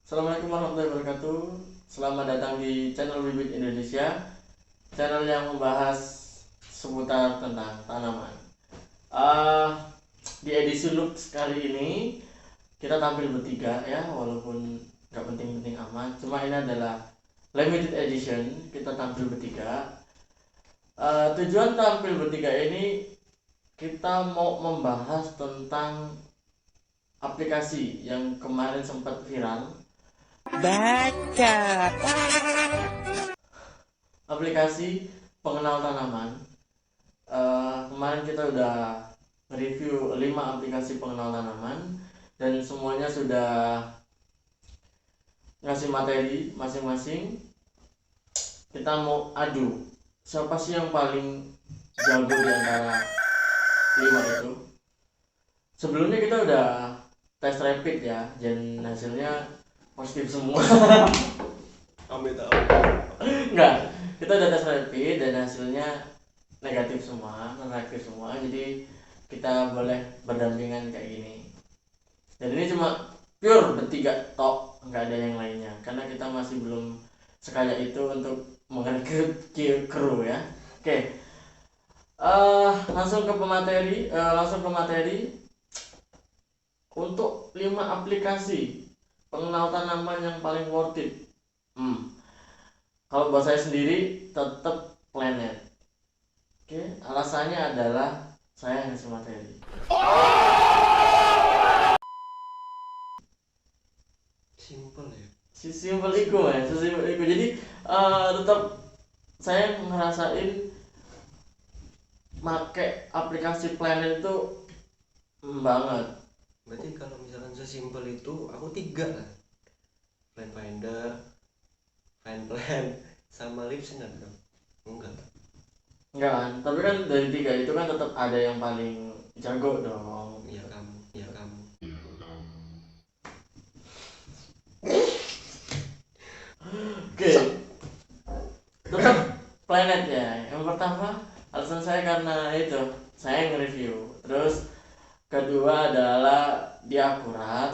Assalamualaikum warahmatullahi wabarakatuh. Selamat datang di channel Bibit Indonesia, channel yang membahas seputar tentang tanaman. Ah, di edisi Lux kali ini kita tampil bertiga ya, walaupun nggak penting-penting amat. Cuma ini adalah limited edition, kita tampil bertiga. Tujuan tampil bertiga ini kita mau membahas tentang aplikasi yang kemarin sempat viral. Baca. Aplikasi pengenal tanaman. Kemarin kita udah review 5 aplikasi pengenal tanaman dan semuanya sudah ngasih materi masing-masing. Kita mau adu siapa sih yang paling jago di antara 5 itu. Sebelumnya kita udah tes rapid ya, dan hasilnya positif semua. Amit. Enggak, kita udah tes rapid dan hasilnya negatif semua, non-reaktif semua. Jadi kita boleh berdampingan kayak gini. Dan ini cuma pure bertiga tok, nggak ada yang lainnya. Karena kita masih belum sekaya itu untuk merekrut kru ya. Oke, langsung ke materi. Untuk 5 aplikasi pengenal tanaman yang paling worth it. Kalau buat saya sendiri tetap Planet. Oke, alasannya adalah saya ngasih materi. Simple ya. Sesimpel itu ya, sesimpel itu. Jadi tetap saya ngerasain make aplikasi Planet itu banget. Berarti kalau misalkan sesimpel itu aku 3 lah. Plan Finder, Plan, sama Listener dong. Enggak. Enggak kan? Tapi kan dari 3 itu kan tetap ada yang paling jago dong. Ya kamu. Oke, tetap Planet ya. Yang pertama alasan saya karena itu saya nge-review. Terus kedua adalah dia akurat,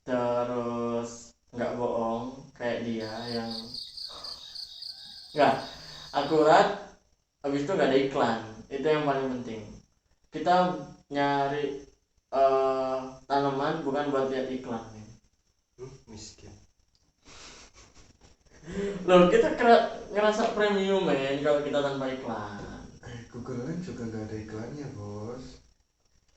terus nggak bohong kayak dia yang nggak akurat. Habis itu nggak ada iklan, itu yang paling penting. Kita nyari tanaman bukan buat lihat iklan. Miskin. Loh, kita ngerasa premium men kalau kita tanpa iklan. Google kan juga nggak ada iklannya, bos.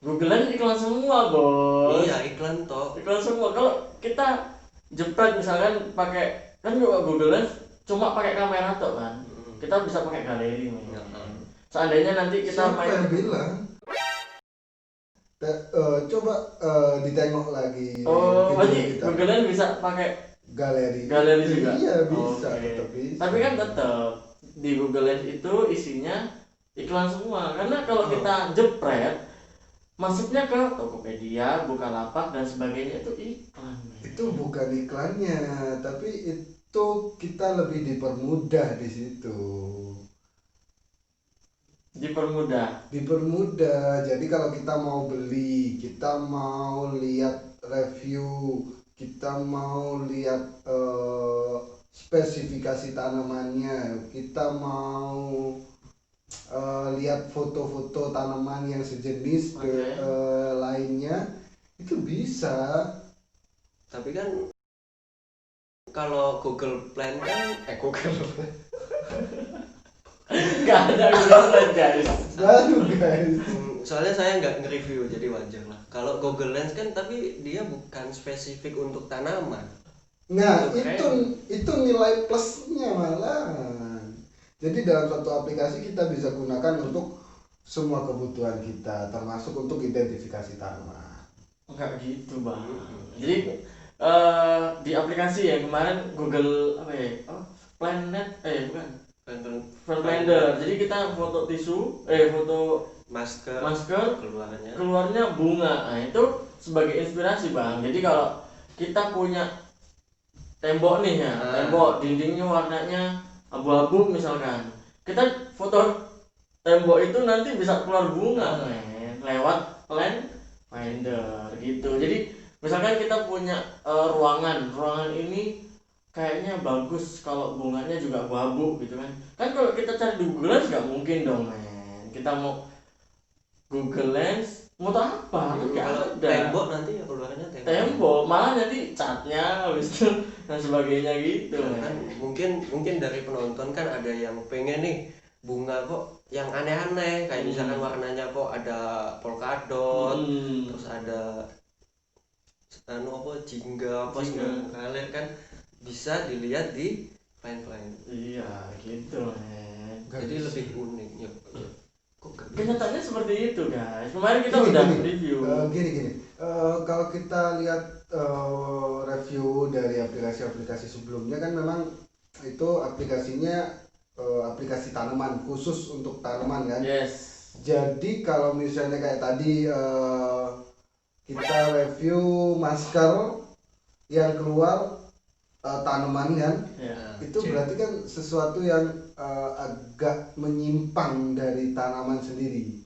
Google kan iklan semua bos. Iya, iklan toh. Iklan semua. Kalau kita jepret misalkan pakai, kan juga Google Lens cuma pakai kamera tuh kan. Kita bisa pakai galeri men. Seandainya nanti kita Siapa yang bilang? Coba ditengok lagi Oh, video berarti kita. Google Lens bisa pakai Galeri juga. Iya bisa, Oke. tetap bisa. Tapi kan tetap di Google Lens itu isinya iklan semua. Karena kalau kita jepret masuknya ke Tokopedia, Bukalapak dan sebagainya itu iklan. Itu bukan iklannya, tapi itu kita lebih dipermudah di situ. Dipermudah. Jadi kalau kita mau beli, kita mau lihat review, kita mau lihat spesifikasi tanamannya, kita mau lihat foto-foto tanaman yang sejenis lainnya, itu bisa. Tapi kan kalau Google Plan kan Google Plan. Nggak ada Google Lens guys. Baru guys. Soalnya saya nggak nge-review jadi wajar lah. Kalau Google Lens kan tapi dia bukan spesifik untuk tanaman. Nah, Oke. itu nilai plusnya malah. Jadi dalam satu aplikasi kita bisa gunakan untuk semua kebutuhan kita, termasuk untuk identifikasi tanaman. Enggak gitu bang. Jadi di aplikasi ya kemarin Google apa ya? Planet bukan. Finder. Jadi kita foto tisu, foto Masker keluarnya bunga. Nah, itu sebagai inspirasi bang. Jadi kalau kita punya tembok nih ya, tembok dindingnya warnanya abu-abu misalkan, kita foto tembok itu nanti bisa keluar bunga men, lewat Plan Finder gitu. Jadi Misalkan kita punya ruangan ini kayaknya bagus kalau bunganya juga abu-abu gitu kan. Kan kalau kita cari di Google Lens nggak mungkin dong men. Kita mau Google Lens mau apa? Nggak Kalau ada. tembok nanti ya keluarnya Tembok malah nanti catnya habis itu dan sebagainya gitu. Nah, kan mungkin dari penonton kan ada yang pengen nih bunga kok yang aneh-aneh kayak misalkan warnanya kok ada polkadot, terus ada jingga apa segala kalir kan bisa dilihat di Fine. Iya gitu men. Jadi lebih unik ya. Kenyataannya seperti itu guys. Kemarin kita udah review. Gini. Kalau kita lihat review dari aplikasi-aplikasi sebelumnya kan memang itu aplikasinya aplikasi tanaman khusus untuk tanaman kan. Yes. Jadi kalau misalnya kayak tadi kita review masker yang keluar tanaman kan, itu berarti kan sesuatu yang agak menyimpang dari tanaman sendiri,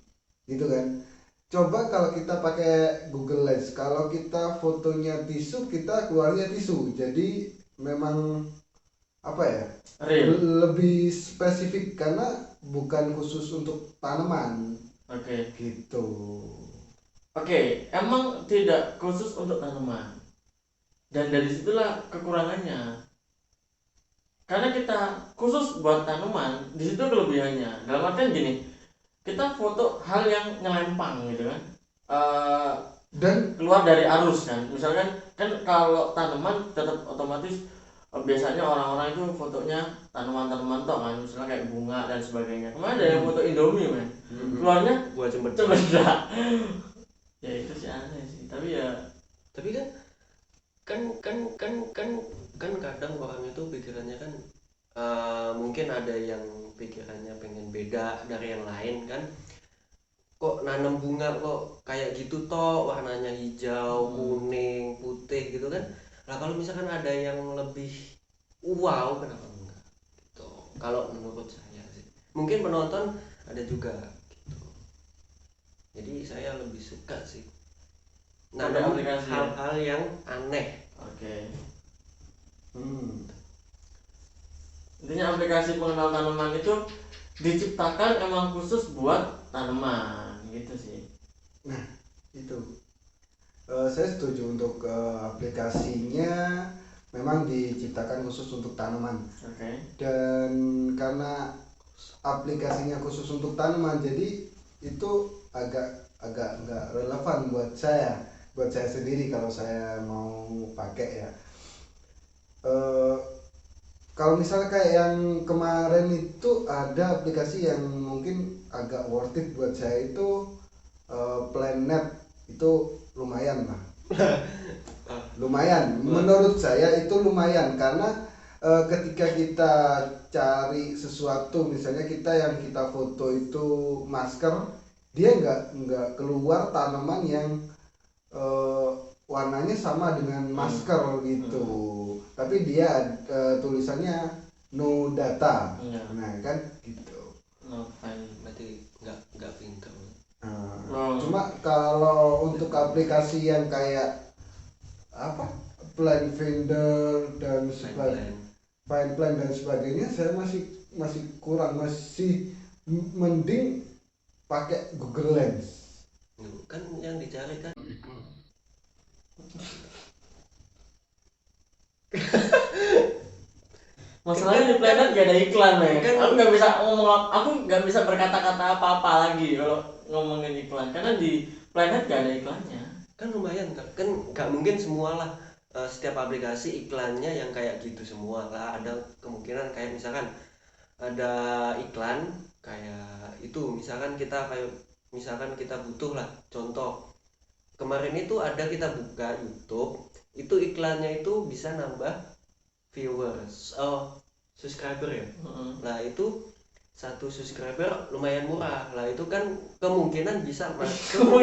gitu kan. Coba kalau kita pakai Google Lens, kalau kita fotonya tisu, kita keluarnya tisu, jadi memang apa ya, lebih spesifik karena bukan khusus untuk tanaman. Gitu. Emang tidak khusus untuk tanaman. Dan dari situlah kekurangannya. Karena kita khusus buat tanaman, di situ kelebihannya. Dalam artian gini, kita foto hal yang nyelempang gitu kan, dan keluar dari arus kan. Misalkan kan kalau tanaman tetap otomatis biasanya orang-orang itu fotonya tanaman-tanaman toh kan, misalnya kayak bunga dan sebagainya. Kemarin ada yang foto Indomie men, keluarnya buat cempedak. Ya itu sih aneh sih, tapi kan kadang orang itu pikirannya kan mungkin ada yang pikirannya pengen beda dari yang lain kan, kok nanam bunga kok kayak gitu toh warnanya hijau, kuning, putih gitu kan. Nah kalau misalkan ada yang lebih wow kenapa enggak gitu, kalau menurut saya sih. Mungkin penonton ada juga gitu, jadi saya lebih suka sih nanam hal-hal yang aneh. Intinya aplikasi pengenal tanaman itu diciptakan emang khusus buat tanaman gitu sih. Nah itu saya setuju untuk aplikasinya memang diciptakan khusus untuk tanaman. Dan karena aplikasinya khusus untuk tanaman, jadi itu agak nggak relevan buat saya sendiri kalau saya mau pakai ya. Kalau misalnya kayak yang kemarin itu ada aplikasi yang mungkin agak worth it buat saya itu Planet, itu lumayan lah. Lumayan, menurut saya itu lumayan karena ketika kita cari sesuatu, misalnya yang kita foto itu masker, dia nggak keluar tanaman yang warnanya sama dengan masker gitu, tapi dia tulisannya no data. Nah kan gitu. Berarti nggak pintar. Cuma kalau untuk aplikasi yang kayak apa Plant Finder dan sebagainya, Fine Plan dan sebagainya, saya masih kurang, masih mending pakai Google Lens. Kan yang dicari kan masalahnya di Planet gak ada iklan men. Aku nggak bisa ngomong, aku nggak bisa berkata-kata apa-apa lagi kalau ngomongin iklan karena di Planet gak ada iklannya. Kan lumayan kan nggak mungkin semua lah setiap aplikasi iklannya yang kayak gitu semua lah. Ada kemungkinan kayak misalkan ada iklan kayak itu, misalkan kita butuh lah, contoh kemarin itu ada kita buka YouTube, itu iklannya itu bisa nambah viewers, subscriber ya. Nah itu satu subscriber lumayan murah lah, itu kan kemungkinan bisa masuk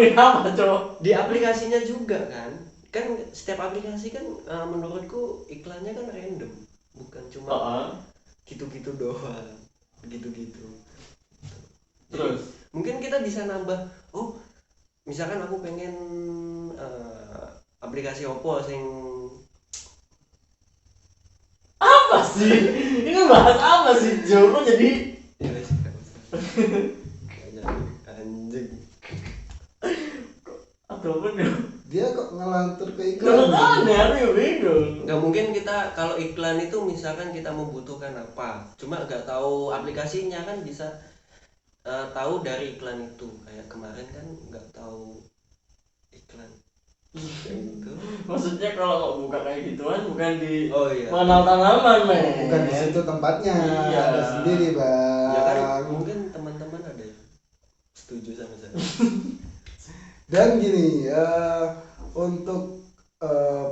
di aplikasinya juga kan setiap aplikasi kan menurutku iklannya kan random, bukan cuma gitu-gitu doang, gitu-gitu. Terus mungkin kita bisa nambah, misalkan aku pengen aplikasi opo sing Apa sih? Ini bahas apa sih, Jo? Kok jadi ya wis anjing. atau apa nih? Dia kok ngelantur ke Kalau iklan. aneh, aku ya bingung. Nggak mungkin kita kalau iklan itu misalkan kita membutuhkan apa, cuma nggak tahu aplikasinya kan bisa tahu dari iklan itu. Kayak kemarin kan nggak tahu iklan kayak gitu. Maksudnya kalau mau buka kayak gituan bukan di Oh iya. mengenal tanaman, men. Bukan di situ tempatnya, Iya. ada sendiri, Bang. Ya kan mungkin teman-teman ada yang setuju sama saya. Dan gini, untuk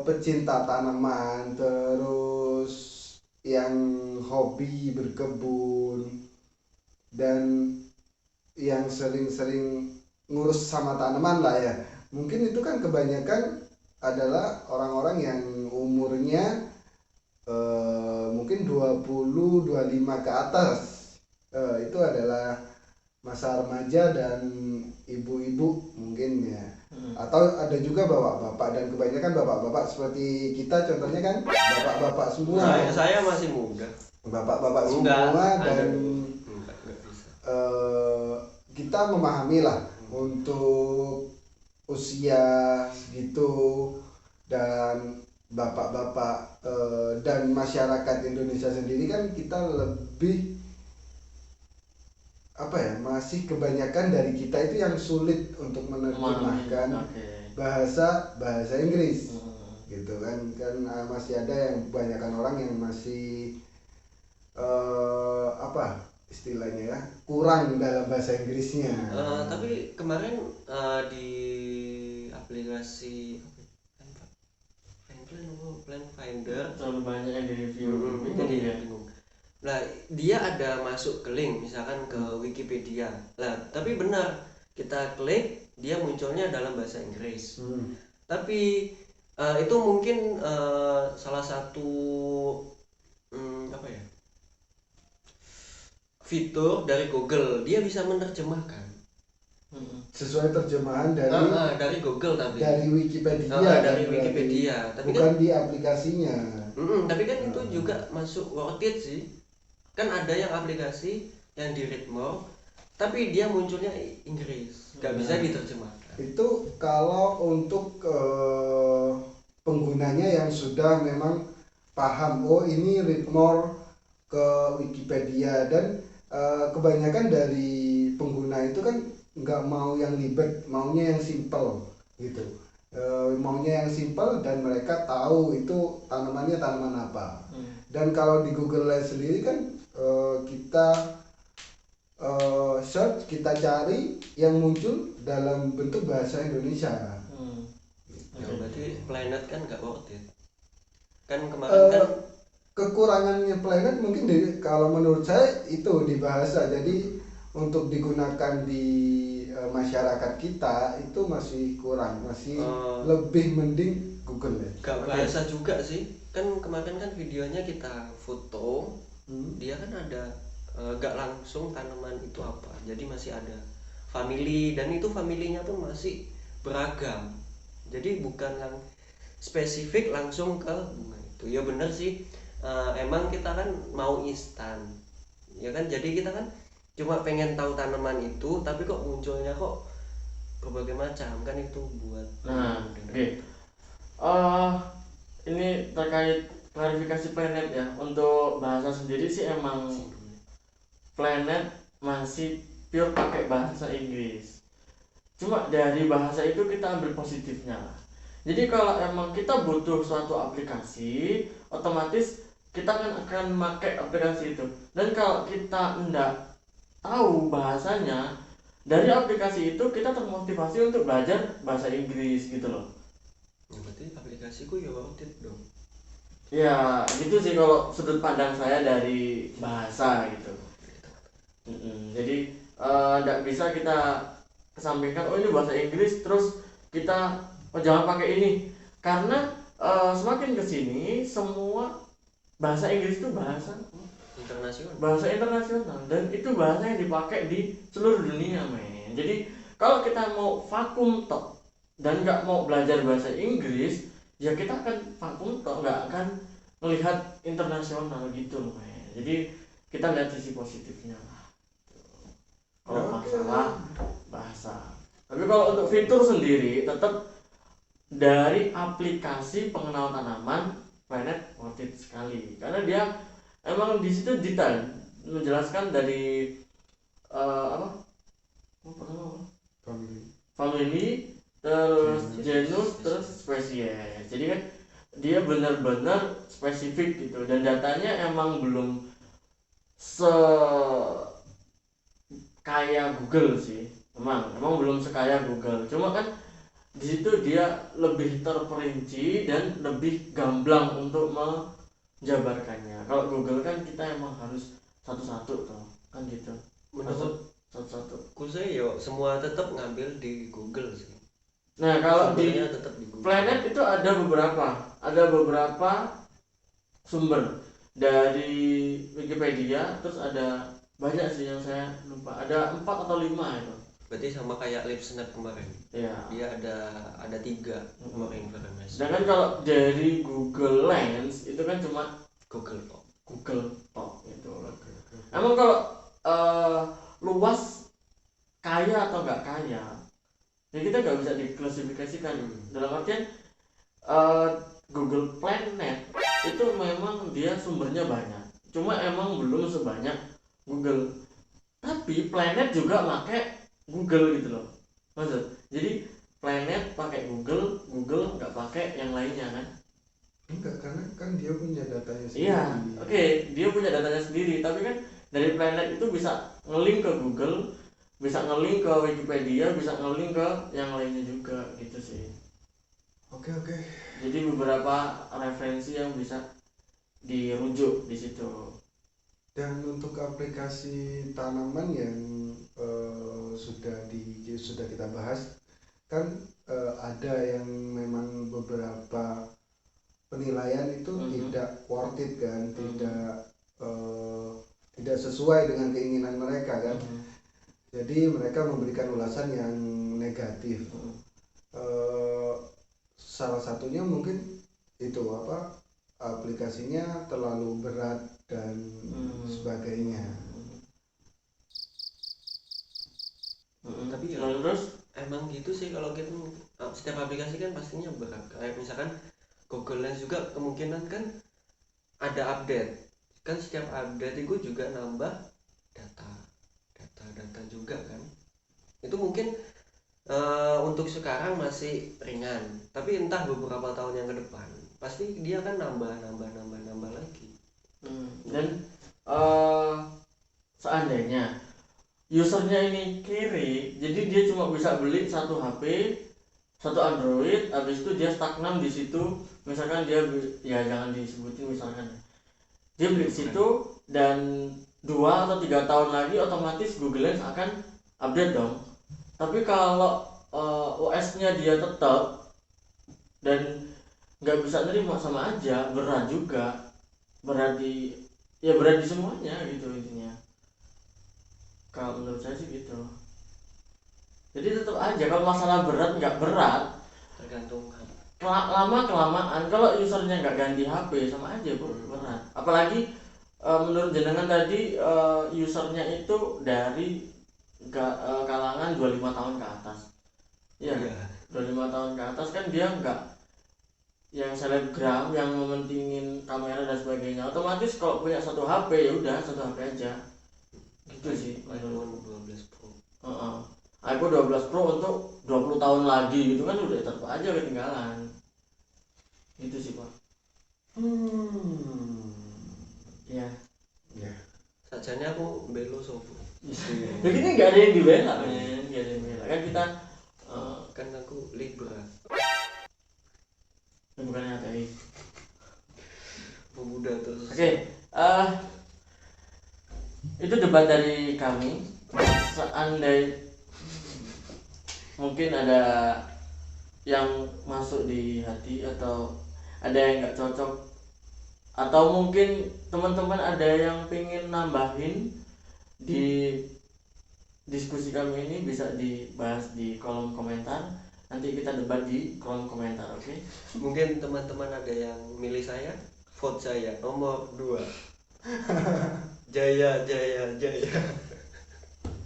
pecinta tanaman, terus yang hobi berkebun, dan yang sering-sering ngurus sama tanaman lah ya. Mungkin itu kan kebanyakan adalah orang-orang yang umurnya mungkin 20-25 ke atas. Itu adalah masa remaja dan ibu-ibu mungkin ya. Atau ada juga bapak-bapak, dan kebanyakan bapak-bapak seperti kita contohnya kan bapak-bapak semua. Saya masih muda. Bapak-bapak Enggak, semua dan enggak bisa. kita memahami lah untuk usia segitu, dan bapak-bapak dan masyarakat Indonesia sendiri kan kita lebih apa ya, masih kebanyakan dari kita itu yang sulit untuk menerjemahkan bahasa Inggris gitu kan masih ada yang kebanyakan orang yang masih apa istilahnya ya, kurang dalam bahasa Inggrisnya. Tapi kemarin di aplikasi Plan Finder terlalu banyak yang di review. jadi ya bingung. Nah, dia ada masuk ke link misalkan ke Wikipedia. Lah, tapi benar kita klik dia munculnya dalam bahasa Inggris. Tapi itu mungkin salah satu apa ya? Fitur dari Google, dia bisa menerjemahkan Sesuai terjemahan dari Google, tapi dari Wikipedia dari Wikipedia, tapi bukan kan di aplikasinya. tapi kan itu juga masuk worth it sih. Kan ada yang aplikasi yang di read more tapi dia munculnya Inggris, nggak bisa diterjemahkan. Itu kalau untuk penggunanya yang sudah memang paham, oh ini read more ke Wikipedia. Dan kebanyakan dari pengguna itu kan nggak mau yang ribet, maunya yang simple gitu. Maunya yang simple dan mereka tahu itu tanamannya tanaman apa. Dan kalau di Google Lens sendiri kan kita search, kita cari yang muncul dalam bentuk bahasa Indonesia. Ya, berarti Planet kan nggak worth it. Kan kemarin kan kekurangannya Planet mungkin kalau menurut saya itu di bahasa. Jadi untuk digunakan di masyarakat kita itu masih kurang, masih lebih mending Google ya. Gak bahasa juga sih. Kan kemarin kan videonya kita foto, dia kan ada gak langsung tanaman itu apa. Jadi masih ada family, dan itu familinya pun masih beragam. Jadi bukan spesifik langsung ke bunga itu. Ya bener sih. Emang kita kan mau instan. Ya kan, jadi kita kan cuma pengen tahu tanaman itu, tapi kok munculnya kok berbagai macam kan, itu buat Oke. Ini terkait klarifikasi Planet ya. Untuk bahasa sendiri sih emang Planet masih pure pakai bahasa Inggris. Cuma dari bahasa itu kita ambil positifnya lah. Jadi kalau emang kita butuh suatu aplikasi, otomatis kita kan akan pakai aplikasi itu. Dan kalau kita enggak tahu bahasanya, dari aplikasi itu kita termotivasi untuk belajar bahasa Inggris gitu loh. Ya, berarti aplikasiku ya worth it dong. Ya gitu sih kalau sudut pandang saya dari bahasa gitu. Jadi enggak bisa kita kesampingkan, oh ini bahasa Inggris terus kita jangan pakai ini. Karena semakin kesini semua bahasa Inggris itu bahasa internasional, dan itu bahasa yang dipakai di seluruh dunia, men. Jadi kalau kita mau vakum tok dan nggak mau belajar bahasa Inggris, ya kita akan vakum toh, nggak akan melihat internasional gitu loh. Jadi kita lihat sisi positifnya lah. Kalau masalah bahasa. Tapi kalau untuk fitur sendiri tetap dari aplikasi pengenal tanaman Planet worth it sekali karena dia emang di situ detail menjelaskan dari family terus genus terus spesies. Jadi kan dia benar-benar spesifik gitu dan datanya emang belum sekaya Google sih. Emang belum sekaya Google. Cuma kan di situ dia lebih terperinci dan lebih gamblang untuk menjabarkannya. Kalau Google kan kita emang harus satu-satu tuh kan gitu. Menurut satu-satu. Khususnya yo semua tetap ngambil di Google sih. Nah kalau di tetap di Google. Planet itu ada beberapa sumber dari Wikipedia, terus ada banyak sih yang saya lupa. Ada 4 atau 5 itu. Berarti sama kayak LipSnap kemarin. Iya. Dia ada 3 kemarin informasi. Sedangkan kalau dari Google Lens itu kan cuma Google Talk itu. Emang kalau luas kaya atau nggak kaya, ya kita nggak bisa diklasifikasikan. Dalam artian Google Planet itu memang dia sumbernya banyak. Cuma emang belum sebanyak Google. Tapi Planet juga pakai Google gitu loh, maksud. Jadi Planet pakai Google nggak pakai yang lainnya kan? Enggak, karena kan dia punya datanya sendiri. Iya, oke, dia punya datanya sendiri. Tapi kan dari Planet itu bisa nge-link ke Google, bisa nge-link ke Wikipedia, bisa nge-link ke yang lainnya juga gitu sih. Oke. Jadi beberapa referensi yang bisa dirujuk di situ. Dan untuk aplikasi tanaman yang sudah kita bahas kan ada yang memang beberapa penilaian itu tidak worth it kan, tidak sesuai dengan keinginan mereka kan. Jadi mereka memberikan ulasan yang negatif. Salah satunya mungkin itu aplikasinya terlalu berat dan sebagainya. Tapi ya terus emang gitu sih, kalau kita setiap aplikasi kan pastinya berat. Kayak misalkan Google Lens juga kemungkinan kan ada update. Kan setiap update itu juga nambah data juga kan. Itu mungkin untuk sekarang masih ringan, tapi entah beberapa tahun yang ke depan pasti dia kan nambah lagi. Dan seandainya usernya ini kiri, jadi dia cuma bisa beli satu HP, satu Android, habis itu dia stagnan di situ. Misalkan dia ya jangan disebutin, misalkan dia beli situ dan 2 atau 3 tahun lagi otomatis Google Lens akan update dong. Tapi kalau OS-nya dia tetap dan nggak bisa nerima, sama aja, berat juga, berat di semuanya gitu intinya. Kalau menurut saya sih gitu. Jadi tetap aja kalau masalah berat nggak berat, Tergantung lama kelamaan kalau usernya nggak ganti HP sama aja berat. Apalagi menurut jenengan tadi usernya itu dari kalangan 25 tahun ke atas. Iya. 25 tahun ke atas kan dia nggak yang selebgram yang mementingin kamera dan sebagainya. Otomatis kalau punya satu HP ya udah satu HP aja. Gitu sih. iPhone 12 Pro. iPhone 12 Pro untuk 20 tahun lagi gitu kan udah tetap aja ketinggalan. Gitu sih, Pak. Ya. Sajanya aku belo sopo. Jadi ini nggak ada yang dibela, nggak ada yang dibela. Kan kita Kan aku Libra. bukannya ateis. Pemuda terus. Oke, itu debat dari kami. Seandainya mungkin ada yang masuk di hati atau ada yang nggak cocok, atau mungkin teman-teman ada yang pengen nambahin di diskusi kami ini, bisa dibahas di kolom komentar. Nanti kita debat di kolom komentar, oke? Mungkin teman-teman ada yang milih saya, vote saya nomor 2. Jaya.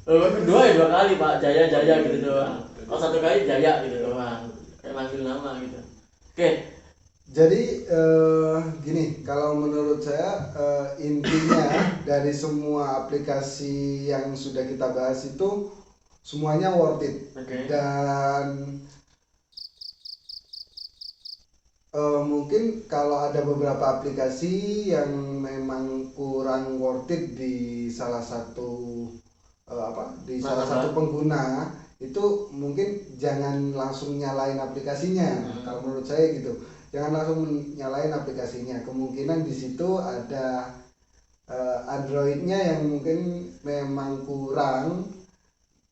Kedua ya 2 kali Pak, Jaya gitu doang. Oh 1 kali Jaya gitu doang, kayak manggil nama gitu. Oke. Jadi gini, kalau menurut saya intinya dari semua aplikasi yang sudah kita bahas itu semuanya worth it. Oke. Dan mungkin kalau ada beberapa aplikasi yang memang kurang worth it di salah satu salah satu pengguna, itu mungkin jangan langsung nyalain aplikasinya. Kalau menurut saya gitu, jangan langsung nyalain aplikasinya. Kemungkinan di situ ada Androidnya yang mungkin memang kurang,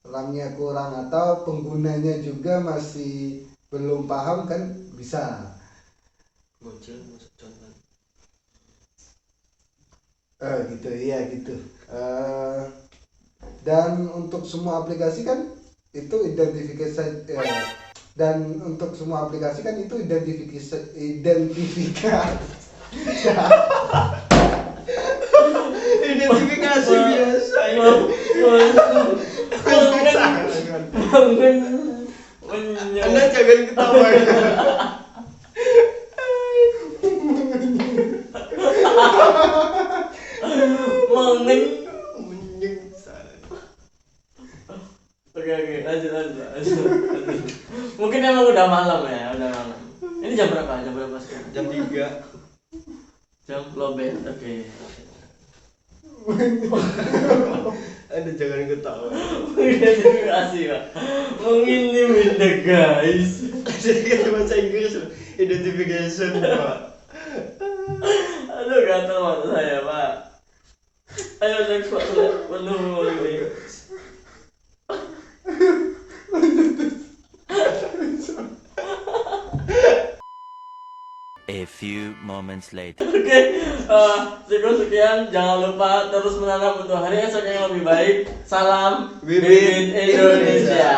RAM-nya kurang, atau penggunanya juga masih belum paham, kan bisa. Muncul masuk contoh. Gitu, iya gitu. Dan untuk semua aplikasi kan itu identifikasi dan untuk semua aplikasi kan itu identifikasi biasa Anda jangan ketawa. Oke, lanjut. Mungkin emang udah malam ya, udah malam. Ini jam berapa sekarang? Jam 3. Jam lobet, oke. Anda jangan ketawa. Identifikasi Pak, mengintimidasi guys. Jadi kan bahasa Inggris identification Pak. Aduh gatel mata saya Pak. Ayo next Pak, penuh ini. A few moments later. Oke, sekian. Jangan lupa terus menanam untuk hari esok yang lebih baik. Salam Bibit Indonesia.